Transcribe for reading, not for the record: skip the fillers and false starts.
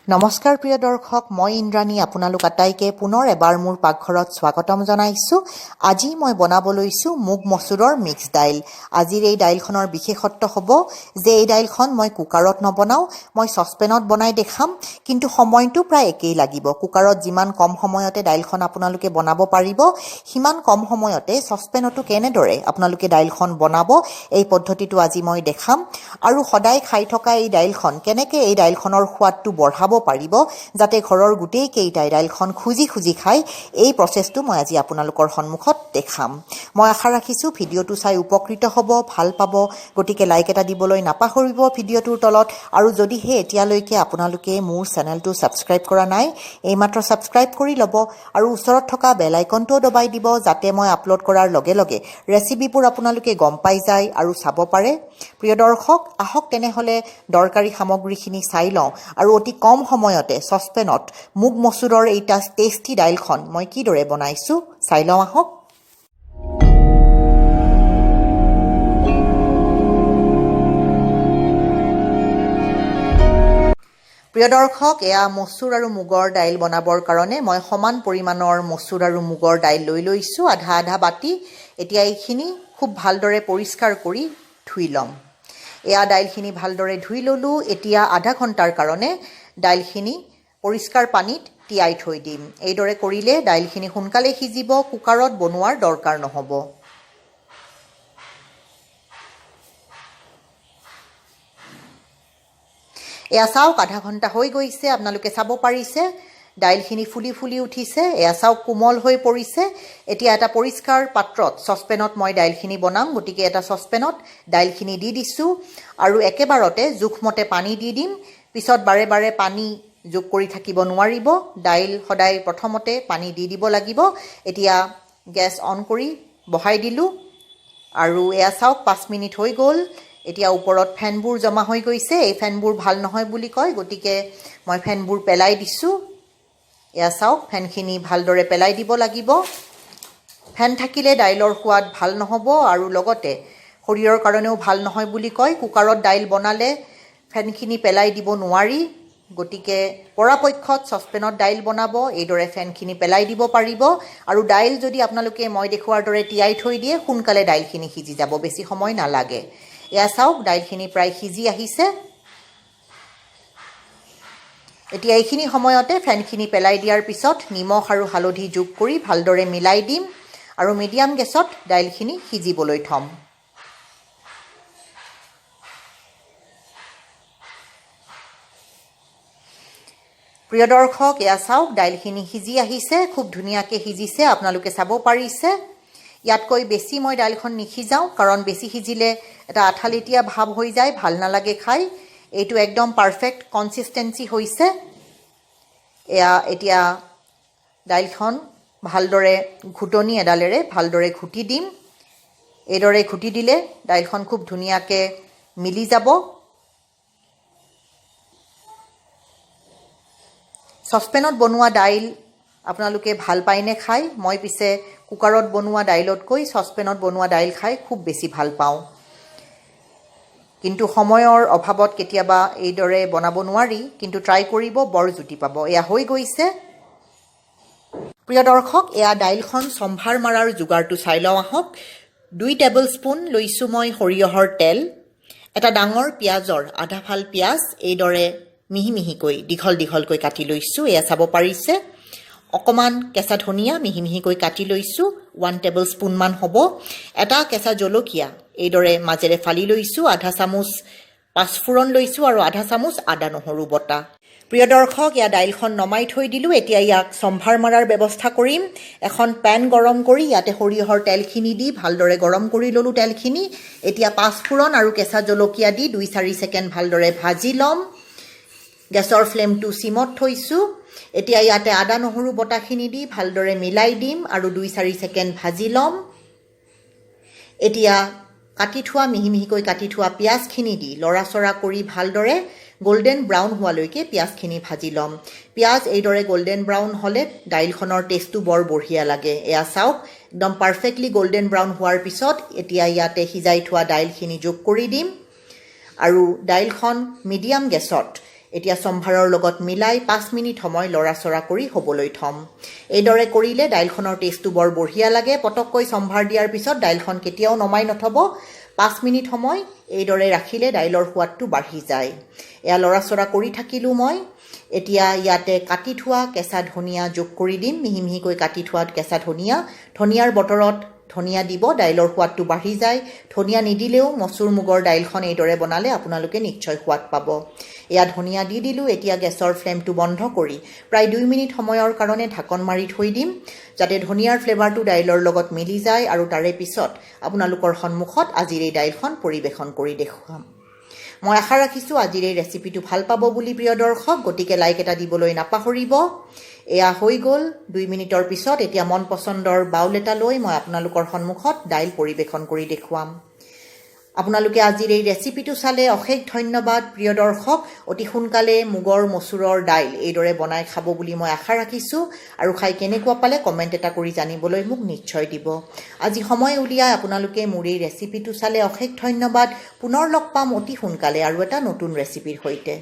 নমস্কাৰ প্ৰিয় দৰ্শক, মই ইন্দ্ৰাণী আপোনালোক আটাইকে পুনৰ এবাৰ মোৰ পাকঘৰত স্বাগতম জনাইছোঁ। আজি মই বনাব লৈছোঁ মুগ মচুৰৰ মিক্স দাইল। আজিৰ এই দাইলখনৰ বিশেষত্ব হ'ব যে এই দাইলখন মই কুকাৰত নবনাওঁ, মই চচপেনত বনাই দেখাম, কিন্তু সময়টো প্ৰায় একেই লাগিব। কুকাৰত যিমান কম সময়তে দাইলখন আপোনালোকে বনাব পাৰিব, সিমান কম সময়তে চচপেনতো কেনেদৰে আপোনালোকে দাইলখন বনাব এই পদ্ধতিটো আজি মই দেখাম। আৰু সদায় খাই থকা এই দাইলখন কেনেকৈ এই দাইলখনৰ সোৱাদটো বঢ়াব পাৰিব, যাতে ঘৰৰ গোটেই কেইটাই দাইলখন খুজি খুজি খায়, এই প্ৰচেছটো মই আজি আপোনালোকৰ সন্মুখত দেখাম। মই আশা ৰাখিছোঁ ভিডিঅ'টো চাই উপকৃত হ'ব, ভাল পাব। গতিকে লাইক এটা দিবলৈ নাপাহৰিব ভিডিঅ'টোৰ তলত। আৰু যদিহে এতিয়ালৈকে আপোনালোকে মোৰ চেনেলটো ছাবস্ক্ৰাইব কৰা নাই, এইমাত্ৰ ছাবস্ক্ৰাইব কৰি ল'ব আৰু ওচৰত থকা বেল আইকনটোও দবাই দিব, যাতে মই আপলোড কৰাৰ লগে লগে ৰেচিপিবোৰ আপোনালোকে গম পাই যায় আৰু চাব পাৰে। প্ৰিয় দৰ্শক, আহক তেনেহ'লে দৰকাৰী সামগ্ৰীখিনি চাই লওঁ আৰু অতি কম সময়তে চচপেনত মুগ মচুৰৰ এই টেষ্টি দাইলখন মই কিদৰে বনাইছোঁ চাই লওঁ আহক। প্ৰিয় দৰ্শক, এয়া মচুৰ আৰু মুগৰ দাইল বনাবৰ কাৰণে মই সমান পৰিমাণৰ মচুৰ আৰু মুগৰ দাইল লৈ লৈছোঁ, আধা আধা বাতি। এতিয়া এইখিনি খুব ভালদৰে পৰিষ্কাৰ কৰি ধুই ল'ম। এয়া দাইলখিনি ভালদৰে ধুই ল'লোঁ। এতিয়া আধা ঘণ্টাৰ কাৰণে দাইলখিনি পৰিষ্কাৰ পানীত তিয়াই থৈ দিম। এইদৰে কৰিলে দাইলখিনি সোনকালে সিজিব, কুকাৰত বনোৱাৰ দৰকাৰ নহ'ব। এয়া চাওক, আধা ঘণ্টা হৈ গৈছে, আপোনালোকে চাব পাৰিছে দাইলখিনি ফুলি ফুলি উঠিছে। এয়া চাওক, কোমল হৈ পৰিছে। এতিয়া এটা পৰিষ্কাৰ পাত্ৰত, চচপেনত মই দাইলখিনি বনাম, গতিকে এটা চচপেনত দাইলখিনি দি দিছোঁ আৰু একেবাৰতে জোখমতে পানী দি দিম। পিছত বাৰে বাৰে পানী যোগ কৰি থাকিব নোৱাৰিব, দাইল সদায় প্ৰথমতে পানী দি দিব লাগিব। এতিয়া গেছ অন কৰি বহাই দিলোঁ আৰু এয়া চাওক 5 মিনিট হৈ গ'ল। এতিয়া ওপৰত ফেনবোৰ জমা হৈ গৈছে, এই ফেনবোৰ ভাল নহয় বুলি কয়, গতিকে মই ফেনবোৰ পেলাই দিছোঁ। এয়া চাওক, ফেনখিনি ভালদৰে পেলাই দিব লাগিব। ফেন থাকিলে দাইলৰ সোৱাদ ভাল নহ'ব আৰু লগতে শৰীৰৰ কাৰণেও ভাল নহয় বুলি কয়। কুকাৰত দাইল বনালে ফেনখিনি পেলাই দিব নোৱাৰি, গতিকে পৰাপক্ষত চচপেনত দাইল বনাব, এইদৰে ফেনখিনি পেলাই দিব পাৰিব। আৰু দাইল যদি আপোনালোকে মই দেখুওৱাৰ দৰে তিয়াই থৈ দিয়ে, সোনকালে দাইলখিনি সিজি যাব, বেছি সময় নালাগে। এয়া চাওক, দাইলখিনি প্ৰায় সিজি আহিছে। এতিয়া এইখিনি সময়তে ফেনখিনি পেলাই দিয়াৰ পিছত নিমখ আৰু হালধি যোগ কৰি ভালদৰে মিলাই দিম আৰু মিডিয়াম গেছত দাইলখিনি সিজিবলৈ থ'ম। প্ৰিয় দৰ্শক, এয়া চাওক, দাইলখিনি সিজি আহিছে, খুব ধুনীয়াকৈ সিজিছে, আপোনালোকে চাব পাৰিছে। ইয়াতকৈ বেছি মই দাইলখন নিসিজাওঁ, কাৰণ বেছি সিজিলে এটা আঠালেটীয়া ভাৱ হৈ যায়, ভাল নালাগে খাই। এইটো একদম পাৰফেক্ট কনচিষ্টেঞ্চি হৈছে। এতিয়া দাইলখন ভালদৰে ঘুটনি এডালেৰে ভালদৰে ঘুটি দিম। এইদৰে ঘুটি দিলে দাইলখন খুব ধুনীয়াকৈ মিলি যাব। চচপেনত বনোৱা দাইল আপোনালোকে ভাল পায়নে খাই? মই পিছে কুকাৰত বনোৱা দাইলতকৈ চচপেনত বনোৱা দাইল খাই খুব বেছি ভাল পাওঁ, কিন্তু সময়ৰ অভাৱত কেতিয়াবা এইদৰে বনাব নোৱাৰি, কিন্তু ট্ৰাই কৰিব, বৰ জুতি পাব। এয়া হৈ গৈছে। প্ৰিয় দৰ্শক, এয়া দাইলখন সম্ভাৰ মাৰাৰ যোগাৰটো চাই লওঁ আহক। 2 টেবুল স্পুন লৈছোঁ মই সৰিয়হৰ তেল। এটা ডাঙৰ পিঁয়াজৰ আধা ফাল পিঁয়াজ এইদৰে মিহি মিহিকৈ দীঘল দীঘলকৈ কাটি লৈছোঁ, এয়া চাব পাৰিছে। অকণমান কেঁচা ধনিয়া মিহি মিহিকৈ কাটি লৈছোঁ, 1 টেবুল স্পুনমান হ'ব। এটা কেঁচা জলকীয়া এইদৰে মাজেৰে ফালি লৈছোঁ, আধা চামুচ পাঁচফোৰণ লৈছোঁ আৰু আধা চামুচ আদা নহৰু বটা। প্ৰিয় দৰ্শক, ইয়াত দাইলখন নমাই থৈ দিলোঁ। এতিয়া ইয়াক সম্ভাৰ মাৰাৰ ব্যৱস্থা কৰিম। এখন পেন গৰম কৰি ইয়াতে সৰিয়হৰ তেলখিনি দি ভালদৰে গৰম কৰি ল'লোঁ তেলখিনি। এতিয়া পাঁচফোৰণ আৰু কেঁচা জলকীয়া দি 2-4 ছেকেণ্ড ভালদৰে ভাজি ল'ম। গেছৰ ফ্লেমটো চিমত থৈছোঁ। এতিয়া ইয়াতে আদা নহৰু বটাখিনি দি ভালদৰে মিলাই দিম আৰু 2-4 ছেকেণ্ড ভাজি ল'ম। এতিয়া কাটি থোৱা মিহি মিহিকৈ কাটি থোৱা পিঁয়াজখিনি দি লৰাচৰা কৰি ভালদৰে গোল্ডেন ব্ৰাউন হোৱালৈকে পিঁয়াজখিনি ভাজি ল'ম। পিঁয়াজ এইদৰে গোল্ডেন ব্ৰাউন হ'লে দাইলখনৰ টেষ্টটো বৰ বঢ়িয়া লাগে। এয়া চাওক, একদম পাৰফেক্টলি গোল্ডেন ব্ৰাউন হোৱাৰ পিছত এতিয়া ইয়াতে সিজাই থোৱা দাইলখিনি যোগ কৰি দিম আৰু দাইলখন মিডিয়াম গেছত এতিয়া সম্ভাৰৰ লগত মিলাই 5 মিনিট সময় লৰাচৰা কৰি হ'বলৈ থম এইদৰে কৰিলে দাইলখনৰ টেষ্টটো বৰ বঢ়িয়া লাগে পটককৈ সম্ভাৰ দিয়াৰ পিছত দাইলখন কেতিয়াও নমাই নথব 5 মিনিট সময় এইদৰে ৰাখিলে দাইলৰ সোৱাদটো বাঢ়ি যায় এয়া লৰাচৰা কৰি থাকিলো মই এতিয়া ইয়াতে কাটি থোৱা কেঁচা ধনিয়া যোগ কৰি দিম মিহি মিহিকৈ কাটি থোৱা কেঁচা ধনিয়াৰ বতৰত ধনিয়া দিব দাইলৰ সোৱাদটো বাঢ়ি যায় ধনিয়া নিদিলেও মচুৰ মুগৰ দাইলখন এইদৰে বনালে আপোনালোকে নিশ্চয় সোৱাদ পাব এয়া ধনিয়া দি দিলোঁ এতিয়া গেছৰ ফ্লেমটো বন্ধ কৰি প্ৰায় 2 মিনিট সময়ৰ কাৰণে ঢাকন মাৰি থৈ দিম যাতে ধনিয়াৰ ফ্লেভাৰটো দাইলৰ লগত মিলি যায় আৰু তাৰে পিছত আপোনালোকৰ সন্মুখত আজিৰ এই দাইলখন পৰিৱেশন কৰি দেখুৱাম মই আশা ৰাখিছোঁ আজিৰ এই ৰেচিপিটো ভাল পাব বুলি প্ৰিয় দৰ্শক গতিকে লাইক এটা দিবলৈ নাপাহৰিব এয়া হৈ গ'ল 2 মিনিটৰ পিছত এতিয়া মন পছন্দৰ বাউল এটা লৈ মই আপোনালোকৰ সন্মুখত দাইল পৰিৱেশন কৰি দেখুৱাম আপোনালোকে আজিৰ এই ৰেচিপিটো চালে অশেষ ধন্যবাদ প্ৰিয় দৰ্শক অতি সোনকালে মুগৰ মচুৰৰ দাইল এইদৰে বনাই খাব বুলি মই আশা ৰাখিছোঁ আৰু খাই কেনেকুৱা পালে কমেণ্ট এটা কৰি জানিবলৈ মোক নিশ্চয় দিব আজি সময় উলিয়াই আপোনালোকে মোৰ এই ৰেচিপিটো চালে অশেষ ধন্যবাদ পুনৰ লগ পাম অতি সোনকালে আৰু এটা নতুন ৰেচিপিৰ সৈতে